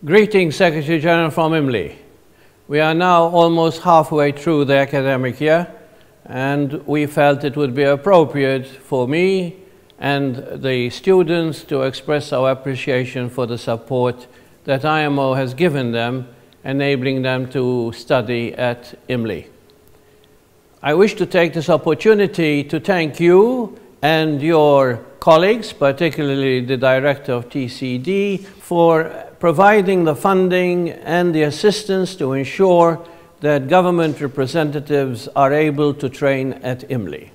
Greetings, Secretary General from Imli. We are now almost halfway through the academic year, and we felt it would be appropriate for me and the students to express our appreciation for the support that IMO has given them, enabling them to study at Imli. I wish to take this opportunity to thank you and your colleagues, particularly the Director of TCD, for providing the funding and the assistance to ensure that government representatives are able to train at Imli.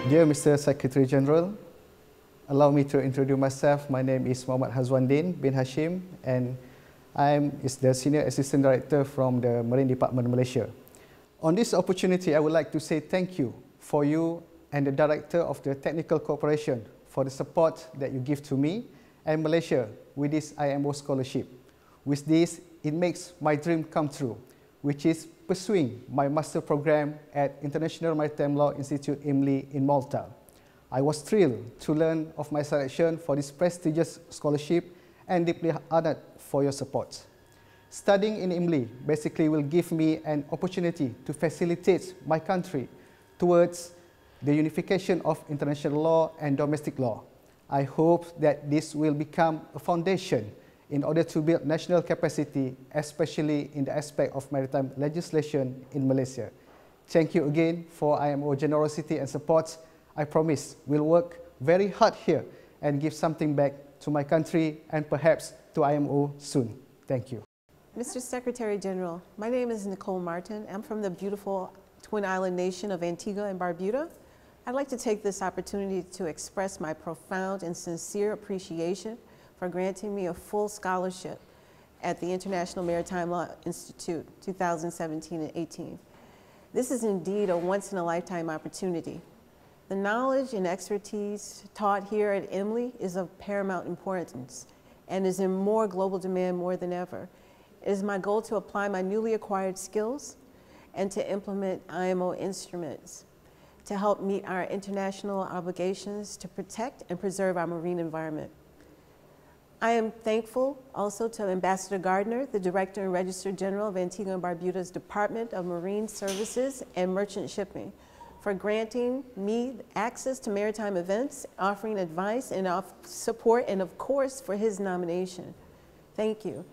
Dear Mr. Secretary General, allow me to introduce myself. My name is Muhammad Hazwandin bin Hashim, and I am the Senior Assistant Director from the Marine Department, Malaysia. On this opportunity, I would like to say thank you for you and the Director of the Technical Cooperation for the support that you give to me and Malaysia with this IMO scholarship. With this, it makes my dream come true, which is pursuing my master program at International Maritime Law Institute Imli in Malta. I was thrilled to learn of my selection for this prestigious scholarship and deeply honored for your support. Studying in Imli basically will give me an opportunity to facilitate my country towards the unification of international law and domestic law. I hope that this will become a foundation in order to build national capacity, especially in the aspect of maritime legislation in Malaysia. Thank you again for IMO generosity and support. I promise we'll work very hard here and give something back to my country and perhaps to IMO soon. Thank you. Mr. Secretary General, my name is Nicole Martin. I'm from the beautiful Twin Island nation of Antigua and Barbuda. I'd like to take this opportunity to express my profound and sincere appreciation for granting me a full scholarship at the International Maritime Law Institute 2017 and 18. This is indeed a once-in-a-lifetime opportunity. The knowledge and expertise taught here at Imli is of paramount importance and is in more global demand more than ever. It is my goal to apply my newly acquired skills and to implement IMO instruments to help meet our international obligations to protect and preserve our marine environment. I am thankful also to Ambassador Gardner, the Director and Registrar General of Antigua and Barbuda's Department of Marine Services and Merchant Shipping, for granting me access to maritime events, offering advice and support, and of course for his nomination. Thank you.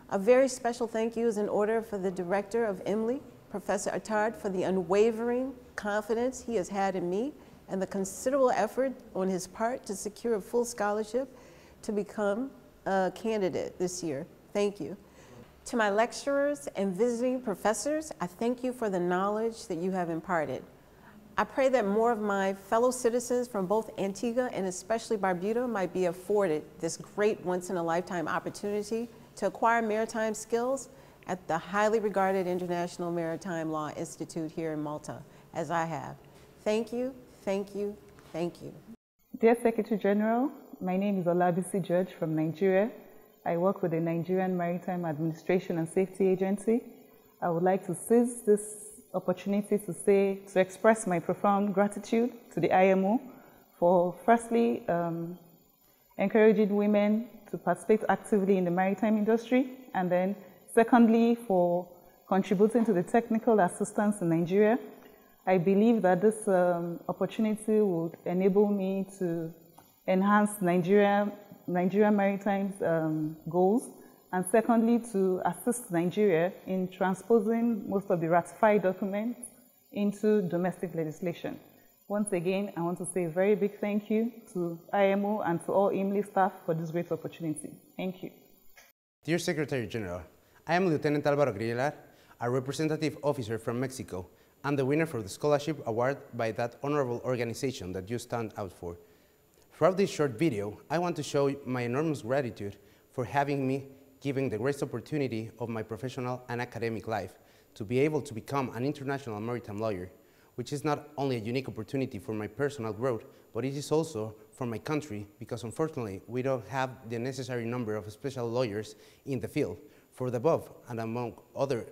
A very special thank you is in order for the Director of Imli, Professor Attard, for the unwavering confidence he has had in me and the considerable effort on his part to secure a full scholarship to become a candidate this year. Thank you. To my lecturers and visiting professors, I thank you for the knowledge that you have imparted. I pray that more of my fellow citizens from both Antigua and especially Barbuda might be afforded this great once-in-a-lifetime opportunity to acquire maritime skills at the highly regarded International Maritime Law Institute here in Malta, as I have. Thank you, thank you, thank you. Dear Secretary General, my name is Olabisi George from Nigeria. I work with the Nigerian Maritime Administration and Safety Agency. I would like to seize this opportunity to express my profound gratitude to the IMO for firstly encouraging women to participate actively in the maritime industry, and then secondly for contributing to the technical assistance in Nigeria. I believe that this opportunity would enable me to enhance Nigeria Maritime's goals, and secondly to assist Nigeria in transposing most of the ratified documents into domestic legislation. Once again, I want to say a very big thank you to IMO and to all Imli staff for this great opportunity. Thank you. Dear Secretary General, I am Lieutenant Álvaro Grielar, a representative officer from Mexico, and the winner for the scholarship award by that honorable organization that you stand out for. Throughout this short video, I want to show my enormous gratitude for having me given the great opportunity of my professional and academic life to be able to become an international maritime lawyer, which is not only a unique opportunity for my personal growth, but it is also for my country, because unfortunately we don't have the necessary number of special lawyers in the field. For the above, and among other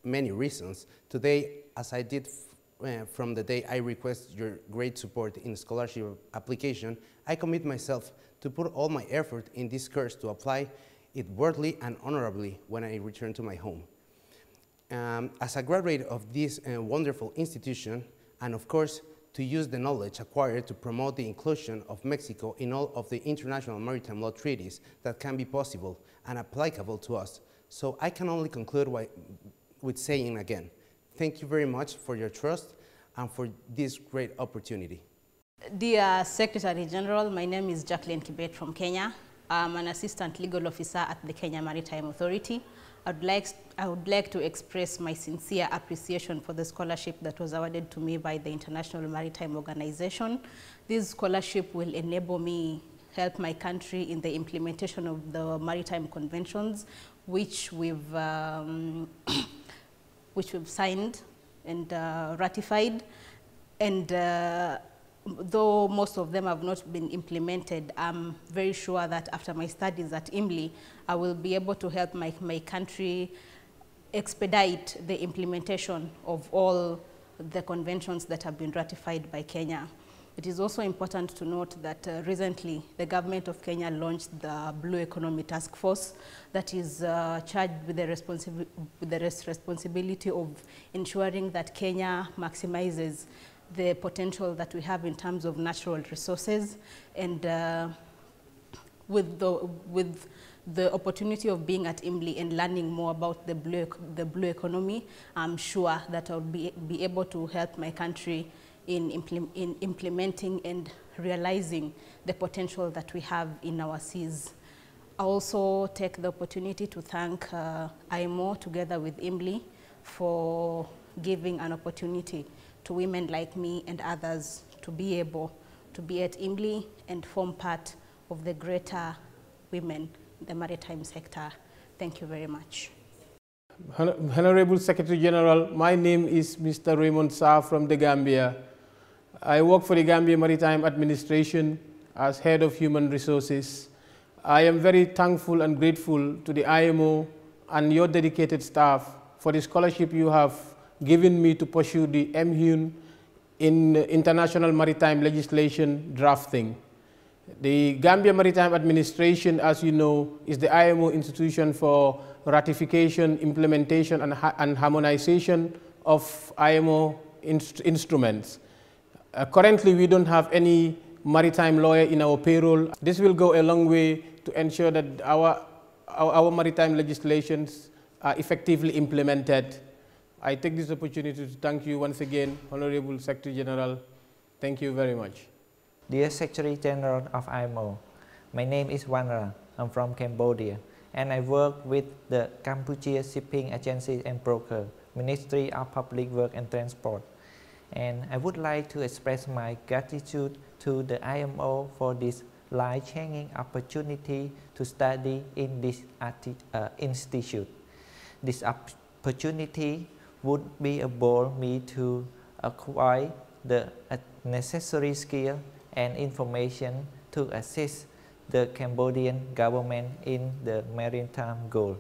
many reasons, today, as I did from the day I request your great support in scholarship application, I commit myself to put all my effort in this course to apply it worthily and honorably when I return to my home. As a graduate of this wonderful institution, and of course, to use the knowledge acquired to promote the inclusion of Mexico in all of the international maritime law treaties that can be possible and applicable to us. So I can only conclude with saying again, thank you very much for your trust and for this great opportunity. Dear Secretary General, my name is Jacqueline Kibet from Kenya. I'm an Assistant Legal Officer at the Kenya Maritime Authority. I would like to express my sincere appreciation for the scholarship that was awarded to me by the International Maritime Organization. This scholarship will enable me help my country in the implementation of the maritime conventions, which we've signed and ratified. And though most of them have not been implemented, I'm very sure that after my studies at Imli, I will be able to help my country expedite the implementation of all the conventions that have been ratified by Kenya. It is also important to note that recently the government of Kenya launched the Blue Economy Task Force that is charged with the responsibility of ensuring that Kenya maximizes the potential that we have in terms of natural resources. And with the opportunity of being at Imli and learning more about the blue economy, I'm sure that I'll be able to help my country in implementing and realizing the potential that we have in our seas. I also take the opportunity to thank IMO together with Imli for giving an opportunity to women like me and others to be able to be at Imli and form part of the greater women in the maritime sector. Thank you very much. Honorable Secretary General, my name is Mr. Raymond Sarr from the Gambia. I work for the Gambia Maritime Administration as Head of Human Resources. I am very thankful and grateful to the IMO and your dedicated staff for the scholarship you have given me to pursue the MHUN in international maritime legislation drafting. The Gambia Maritime Administration, as you know, is the IMO institution for ratification, implementation, and harmonization of IMO instruments. Currently, we don't have any maritime lawyer in our payroll. This will go a long way to ensure that our maritime legislations are effectively implemented. I take this opportunity to thank you once again, Honorable Secretary General. Thank you very much. Dear Secretary General of IMO, my name is Wanra. I'm from Cambodia, and I work with the Cambodia Shipping Agency and Broker, Ministry of Public Work and Transport. And I would like to express my gratitude to the IMO for this life-changing opportunity to study in this institute. This opportunity would be able me to acquire the necessary skill and information to assist the Cambodian government in the maritime goal.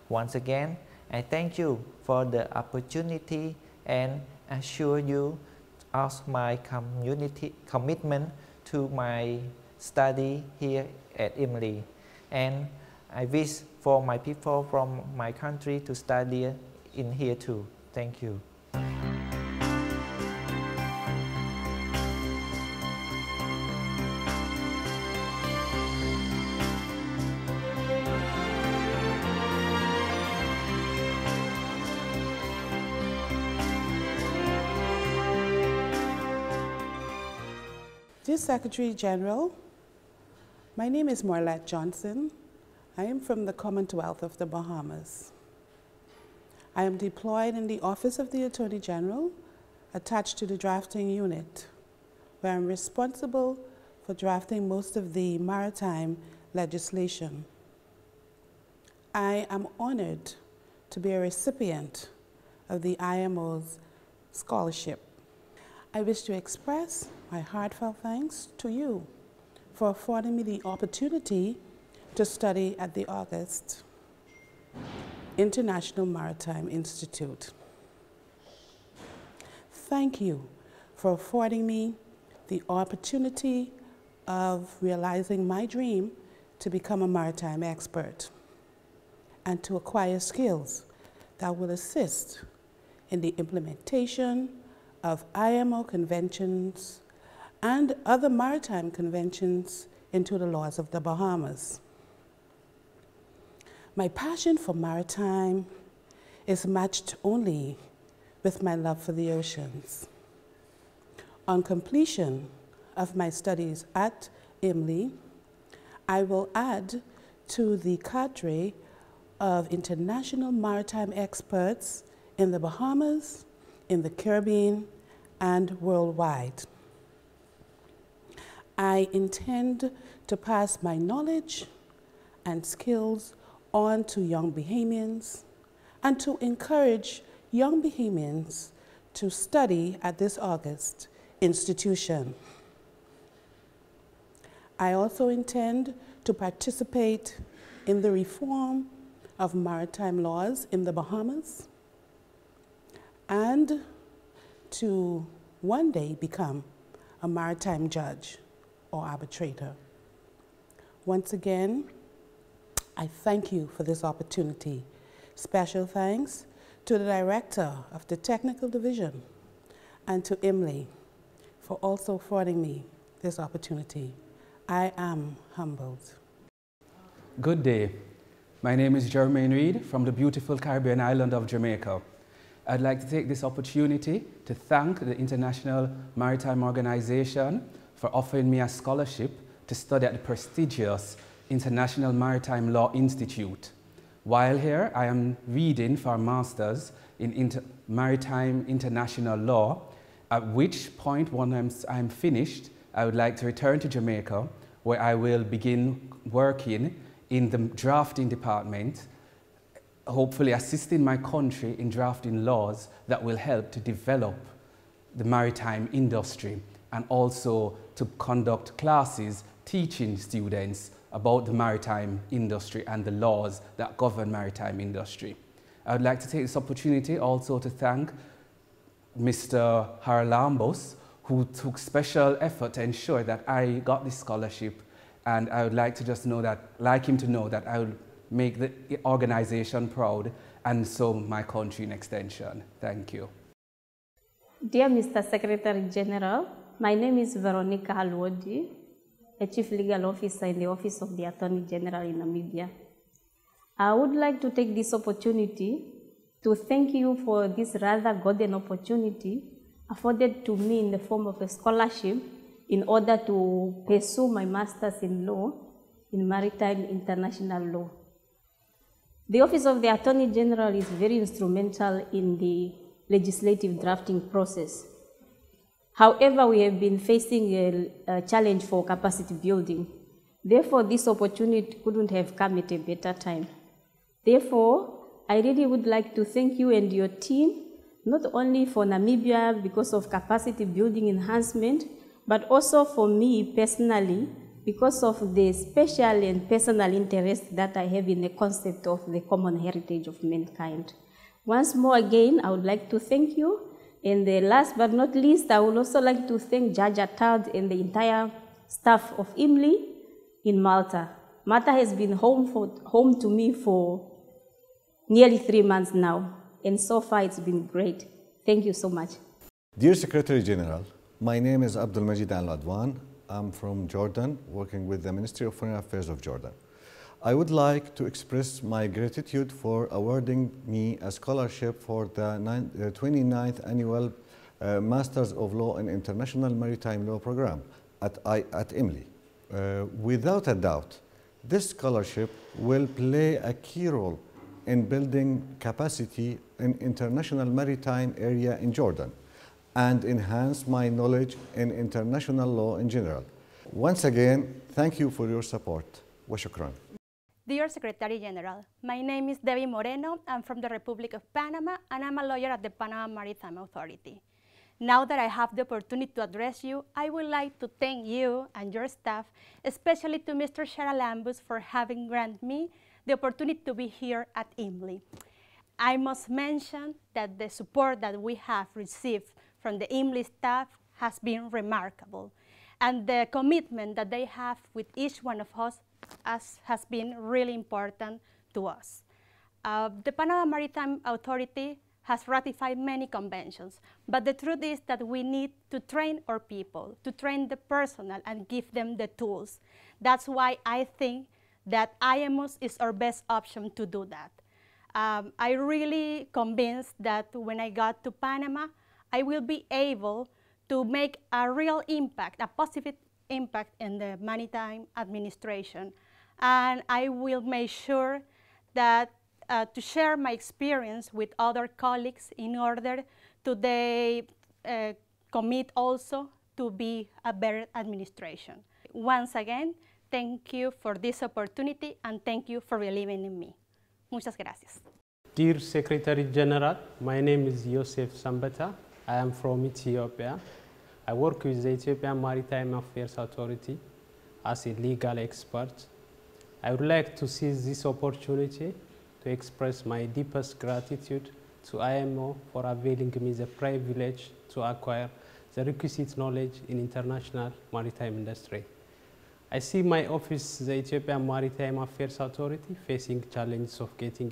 Once again, I thank you for the opportunity and assure you of my commitment to my study here at Imli. And I wish for my people from my country to study in here too. Thank you. Dear Secretary General, my name is Marlette Johnson. I am from the Commonwealth of the Bahamas. I am deployed in the Office of the Attorney General, attached to the drafting unit, where I'm responsible for drafting most of the maritime legislation. I am honored to be a recipient of the IMO's scholarship. I wish to express my heartfelt thanks to you for affording me the opportunity to study at the August International Maritime Institute. Thank you for affording me the opportunity of realizing my dream to become a maritime expert and to acquire skills that will assist in the implementation of IMO conventions and other maritime conventions into the laws of the Bahamas. My passion for maritime is matched only with my love for the oceans. On completion of my studies at Imli, I will add to the cadre of international maritime experts in the Bahamas, in the Caribbean, and worldwide. I intend to pass my knowledge and skills on to young Bahamians and to encourage young Bahamians to study at this August institution. I also intend to participate in the reform of maritime laws in the Bahamas and to one day become a maritime judge or arbitrator. Once again, I thank you for this opportunity. Special thanks to the Director of the Technical Division and to Imli for also affording me this opportunity. I am humbled. Good day. My name is Jermaine Reed from the beautiful Caribbean island of Jamaica. I'd like to take this opportunity to thank the International Maritime Organization for offering me a scholarship to study at the prestigious International Maritime Law Institute. While here, I am reading for a master's in Maritime International Law, at which point, once I'm finished, I would like to return to Jamaica, where I will begin working in the drafting department, hopefully assisting my country in drafting laws that will help to develop the maritime industry and also to conduct classes teaching students about the maritime industry and the laws that govern maritime industry. I would like to take this opportunity also to thank Mr. Haralambos, who took special effort to ensure that I got this scholarship, and I would like to just know that, like him to know that I will make the organization proud and so my country in extension. Thank you. Dear Mr. Secretary General, my name is Veronica Halwodi, a Chief Legal Officer in the Office of the Attorney General in Namibia. I would like to take this opportunity to thank you for this rather golden opportunity afforded to me in the form of a scholarship in order to pursue my master's in law in maritime international law. The Office of the Attorney General is very instrumental in the legislative drafting process. However, we have been facing a challenge for capacity building. Therefore, this opportunity couldn't have come at a better time. Therefore, I really would like to thank you and your team, not only for Namibia because of capacity building enhancement, but also for me personally because of the special and personal interest that I have in the concept of the common heritage of mankind. Once more again, I would like to thank you. And last but not least, I would also like to thank Judge Attard and the entire staff of Imli in Malta. Malta has been home to me for nearly 3 months now, and so far it's been great. Thank you so much. Dear Secretary General, my name is Abdul Majid Al-Adwan. I'm from Jordan, working with the Ministry of Foreign Affairs of Jordan. I would like to express my gratitude for awarding me a scholarship for the 29th Annual Masters of Law in International Maritime Law Program at Imli. Without a doubt, this scholarship will play a key role in building capacity in international maritime area in Jordan and enhance my knowledge in international law in general. Once again, thank you for your support. Wa shukran. Dear Secretary General, my name is Devin Moreno. I'm from the Republic of Panama, and I'm a lawyer at the Panama Maritime Authority. Now that I have the opportunity to address you, I would like to thank you and your staff, especially to Mr. Sharalambus for having granted me the opportunity to be here at Imli. I must mention that the support that we have received from the Imli staff has been remarkable, and the commitment that they have with each one of us has been really important to us. The Panama Maritime Authority has ratified many conventions, but the truth is that we need to train our people, to train the personnel and give them the tools. That's why I think that IMO is our best option to do that. I really convinced that when I got to Panama, I will be able to make a real impact, a positive impact in the maritime administration. And I will make sure that to share my experience with other colleagues in order to they commit also to be a better administration. Once again, thank you for this opportunity and thank you for believing in me. Muchas gracias. Dear Secretary General, my name is Yosef Sambata. I am from Ethiopia. I work with the Ethiopian Maritime Affairs Authority as a legal expert. I would like to seize this opportunity to express my deepest gratitude to IMO for availing me the privilege to acquire the requisite knowledge in international maritime industry. I see my office, the Ethiopian Maritime Affairs Authority, facing challenges of getting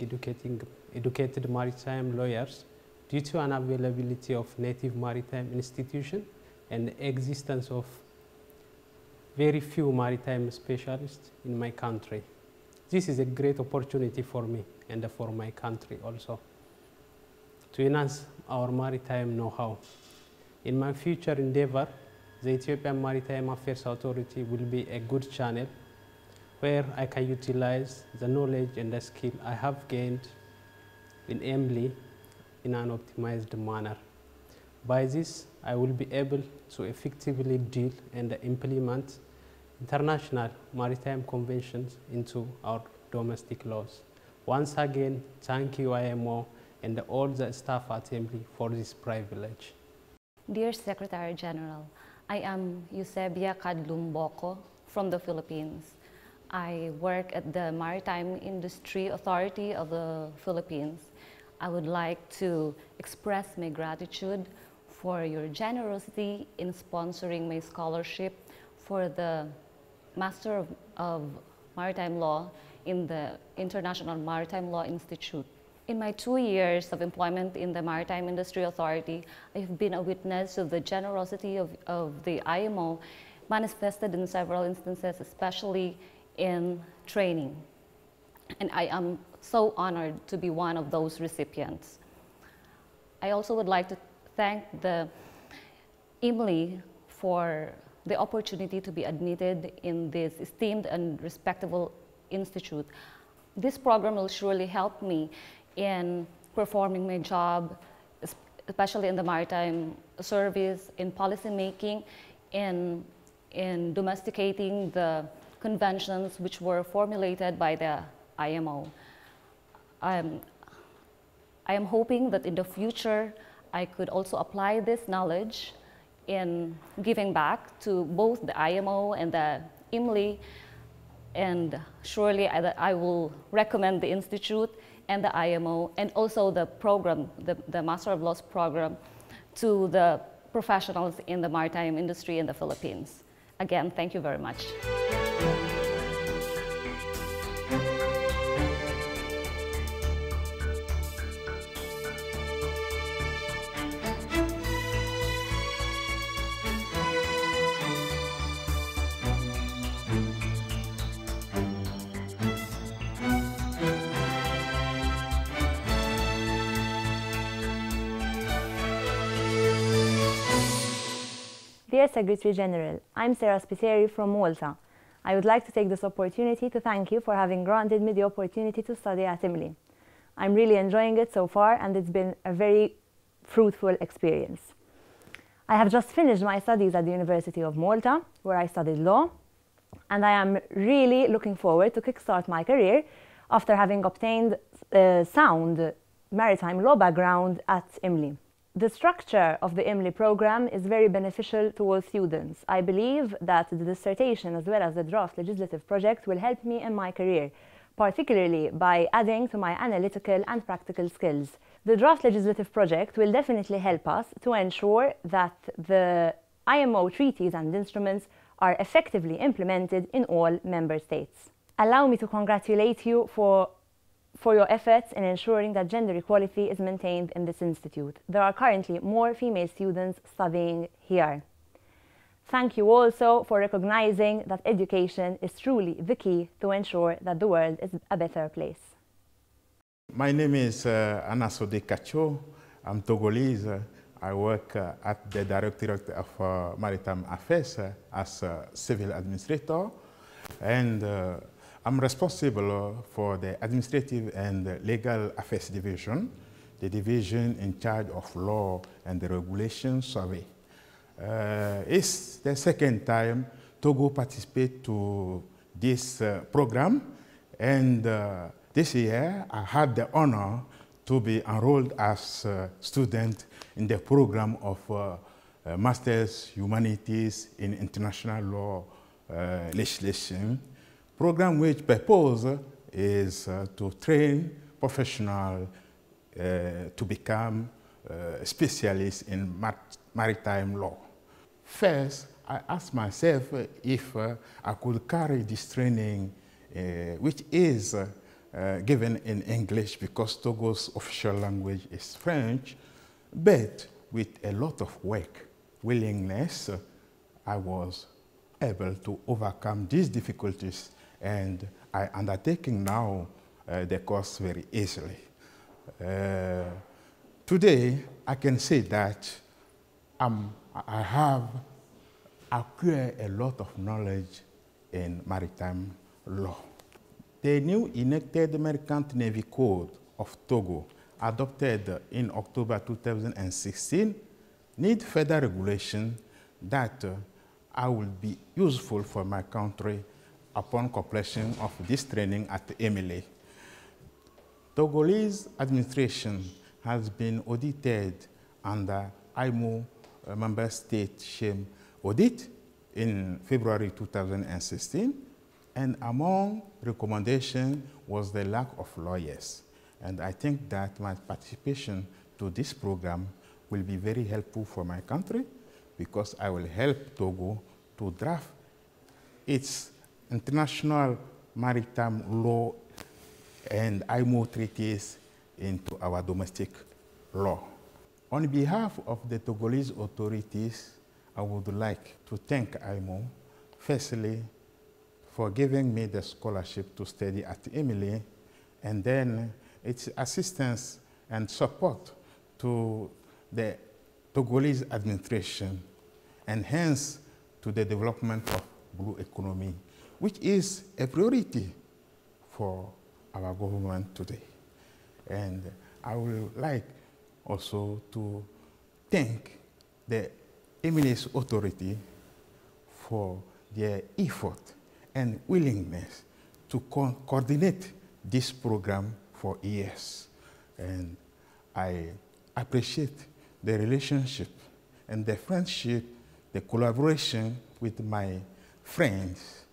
educated maritime lawyers due to unavailability of native maritime institutions and the existence of very few maritime specialists in my country. This is a great opportunity for me and for my country also to enhance our maritime know-how. In my future endeavor, the Ethiopian Maritime Affairs Authority will be a good channel where I can utilize the knowledge and the skill I have gained in Imli in an optimized manner. By this, I will be able to effectively deal and implement international maritime conventions into our domestic laws. Once again, thank you IMO and all the staff at Imli for this privilege. Dear Secretary General, I am Eusebia Kadlum Baco from the Philippines. I work at the Maritime Industry Authority of the Philippines. I would like to express my gratitude for your generosity in sponsoring my scholarship for the Master of Maritime Law in the International Maritime Law Institute. In my 2 years of employment in the Maritime Industry Authority, I have been a witness of the generosity of the IMO manifested in several instances, especially in training. And I am so honored to be one of those recipients. I also would like to thank the Imli for the opportunity to be admitted in this esteemed and respectable institute. This program will surely help me in performing my job, especially in the maritime service, in policy making, in domesticating the conventions which were formulated by the IMO. I am hoping that in the future, I could also apply this knowledge in giving back to both the IMO and the Imli, and surely I will recommend the Institute and the IMO and also the program, the Master of Laws program, to the professionals in the maritime industry in the Philippines. Again, thank you very much. Dear Secretary General, I'm Sara Spiteri from Malta. I would like to take this opportunity to thank you for having granted me the opportunity to study at Imli. I'm really enjoying it so far, and it's been a very fruitful experience. I have just finished my studies at the University of Malta, where I studied law, and I am really looking forward to kickstart my career after having obtained a sound maritime law background at Imli. The structure of the Imli program is very beneficial to all students. I believe that the dissertation as well as the draft legislative project will help me in my career, particularly by adding to my analytical and practical skills. The draft legislative project will definitely help us to ensure that the IMO treaties and instruments are effectively implemented in all member states. Allow me to congratulate you for your efforts in ensuring that gender equality is maintained in this institute. There are currently more female students studying here. Thank you also for recognizing that education is truly the key to ensure that the world is a better place. My name is Sodac. I'm Togolese. I work at the Directorate of Maritime Affairs as a civil administrator, and I'm responsible for the Administrative and Legal Affairs Division, the division in charge of law and the regulation survey. It's the second time Togo participates to this program, and this year I had the honor to be enrolled as a student in the program of Master's Humanities in International Law Legislation, program which purpose is to train professionals to become specialists in maritime law. First, I asked myself if I could carry this training, which is given in English because Togo's official language is French, but with a lot of work, willingness, I was able to overcome these difficulties, and I undertaking now the course very easily. Today, I can say that I have acquired a lot of knowledge in maritime law. The new enacted Merchant Navy Code of Togo, adopted in October 2016, need further regulation that I will be useful for my country upon completion of this training at Imo-Imli. Togolese administration has been audited under IMO member state shame audit in February 2016, and among recommendations was the lack of lawyers. And I think that my participation to this program will be very helpful for my country, because I will help Togo to draft its international maritime law and IMO treaties into our domestic law. On behalf of the Togolese authorities, I would like to thank IMO, firstly, for giving me the scholarship to study at Imo-Imli, and then its assistance and support to the Togolese administration, and hence to the development of blue economy, which is a priority for our government today. And I would like also to thank the Imo-Imli's authority for their effort and willingness to coordinate this program for years. And I appreciate the relationship and the friendship, the collaboration with my friends,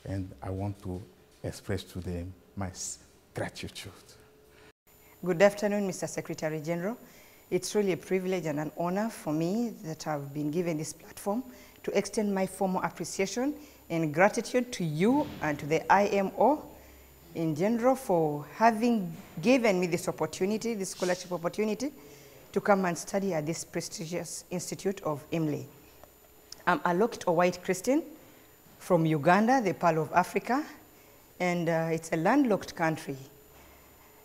and I want to express to them my gratitude. Good afternoon, Mr. Secretary General. It's really a privilege and an honor for me that I've been given this platform to extend my formal appreciation and gratitude to you and to the IMO in general for having given me this opportunity, this scholarship opportunity, to come and study at this prestigious institute of Imo-Imli. I'm a locked or white Christian from Uganda, the Pearl of Africa, and it's a landlocked country.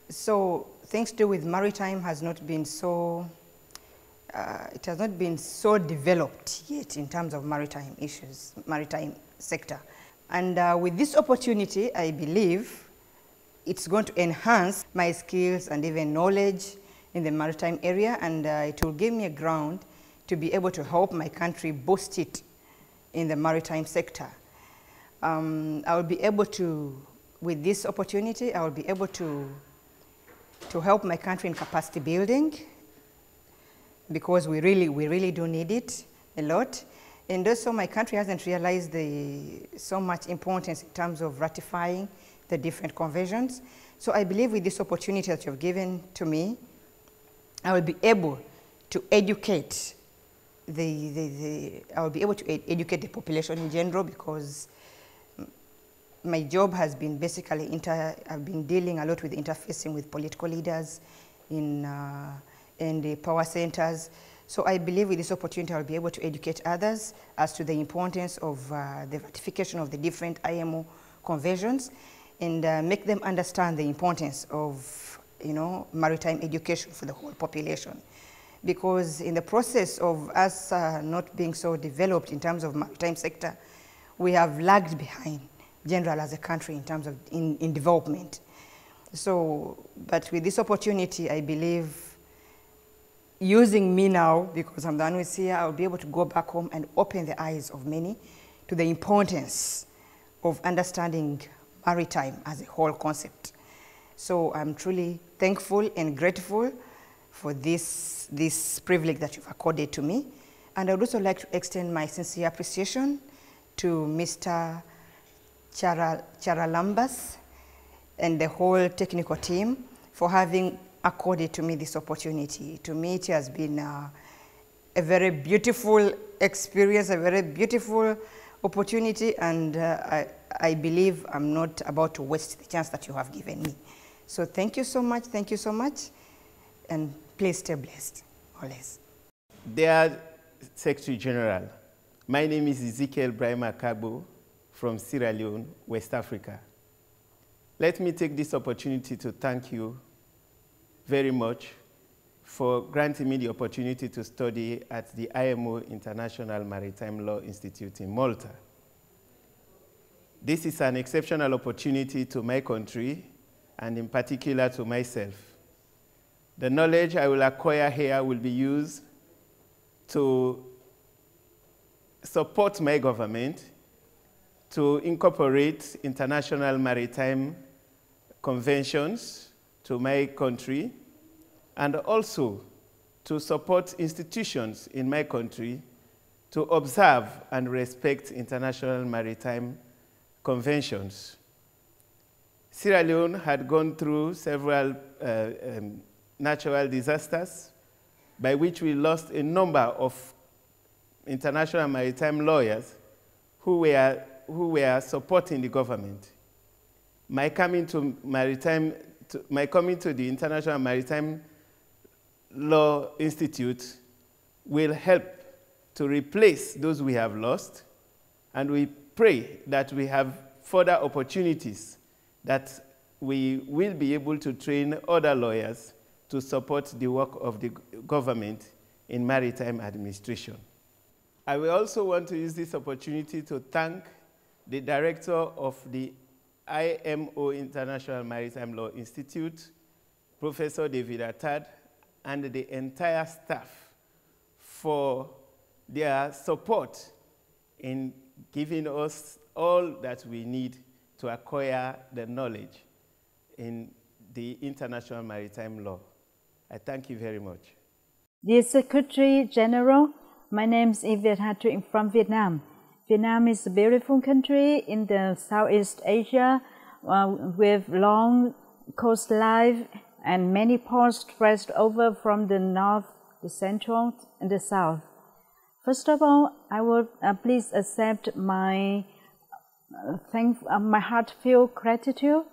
So things to do with maritime has not been so, it has not been so developed yet in terms of maritime issues, maritime sector. And with this opportunity, I believe it's going to enhance my skills and even knowledge in the maritime area, and it will give me a ground to be able to help my country boost it in the maritime sector. I will be able to, with this opportunity, I will be able to help my country in capacity building, because we really do need it a lot. And also my country hasn't realized so much importance in terms of ratifying the different conventions. So I believe with this opportunity that you've given to me, I will be able to educate educate the population in general, because my job has been basically I've been dealing a lot with interfacing with political leaders in the power centers. So I believe with this opportunity I'll be able to educate others as to the importance of the ratification of the different IMO conventions, and make them understand the importance of, you know, maritime education for the whole population. Because in the process of us not being so developed in terms of maritime sector, we have lagged behind general as a country in terms of in development. So, but with this opportunity, I believe using me now, because I'm the one who's here, I'll be able to go back home and open the eyes of many to the importance of understanding maritime as a whole concept. So I'm truly thankful and grateful for this privilege that you've accorded to me. And I would also like to extend my sincere appreciation to Mr. Charalambas and the whole technical team for having accorded to me this opportunity. To me, it has been a very beautiful experience, a very beautiful opportunity, and I believe I'm not about to waste the chance that you have given me. So thank you so much, and please stay blessed, always. Dear Secretary General, my name is Ezekiel Brahima Kabo from Sierra Leone, West Africa. Let me take this opportunity to thank you very much for granting me the opportunity to study at the IMO International Maritime Law Institute in Malta. This is an exceptional opportunity to my country, and in particular to myself. The knowledge I will acquire here will be used to support my government to incorporate international maritime conventions to my country, and also to support institutions in my country to observe and respect international maritime conventions. Sierra Leone had gone through several natural disasters by which we lost a number of international maritime lawyers who were supporting the government. My coming to the International Maritime Law Institute will help to replace those we have lost, and we pray that we have further opportunities that we will be able to train other lawyers to support the work of the government in maritime administration. I will also want to use this opportunity to thank the director of the IMO International Maritime Law Institute, Professor David Attad, and the entire staff for their support in giving us all that we need to acquire the knowledge in the international maritime law. I thank you very much. Dear Secretary General, my name is Yvette Hattrick from Vietnam. Vietnam is a beautiful country in the Southeast Asia with long coastline and many ports stretched over from the north, the central, and the south. First of all, I would please accept my heartfelt gratitude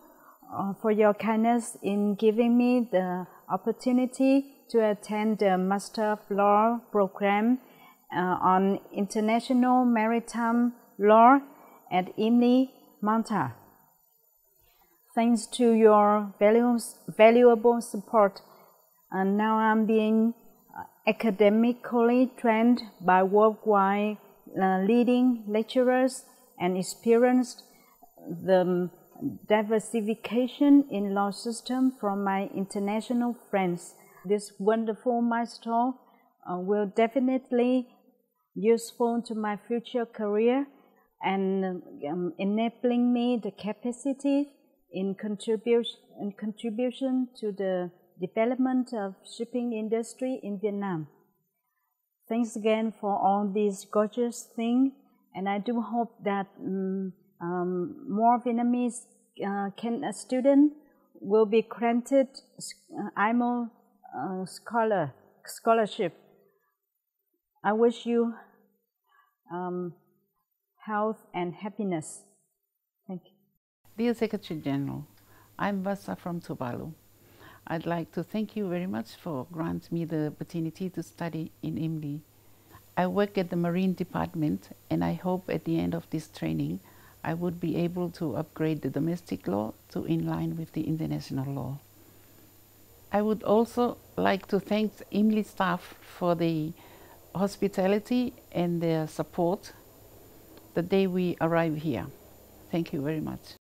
for your kindness in giving me the opportunity to attend the Master of Law program on International Maritime Law at Imo-Imli, Malta. Thanks to your valuable support, and now I'm being academically trained by worldwide leading lecturers and experienced the diversification in law system from my international friends. This wonderful milestone will definitely useful to my future career and enabling me the capacity in contribution to the development of shipping industry in Vietnam. Thanks again for all these gorgeous things, and I do hope that more Vietnamese students will be granted Imo scholarship. I wish you health and happiness. Thank you. Dear Secretary General, I'm Botta from Tuvalu. I'd like to thank you very much for granting me the opportunity to study in Imli. I work at the Marine Department, and I hope at the end of this training I would be able to upgrade the domestic law to in line with the international law. I would also like to thank the Imli staff for the hospitality and their support the day we arrive here. Thank you very much.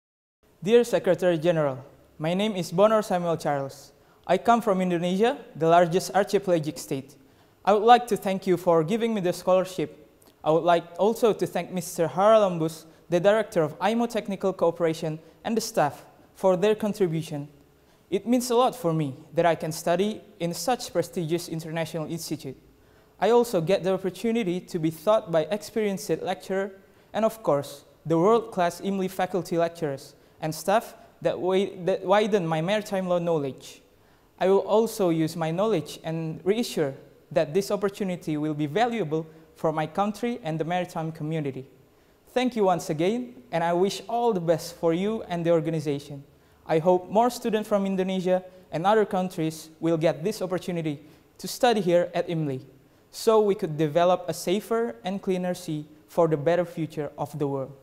Dear Secretary General, my name is Bonor Samuel Charles. I come from Indonesia, the largest archipelagic state. I would like to thank you for giving me the scholarship. I would like also to thank Mr. Haralambus, the Director of IMO Technical Cooperation, and the staff for their contribution. It means a lot for me that I can study in such prestigious international institute. I also get the opportunity to be taught by experienced lecturers and, of course, the world-class Imli faculty lecturers and staff that widen my maritime law knowledge. I will also use my knowledge and reassure that this opportunity will be valuable for my country and the maritime community. Thank you once again, and I wish all the best for you and the organization. I hope more students from Indonesia and other countries will get this opportunity to study here at Imli, so we could develop a safer and cleaner sea for the better future of the world.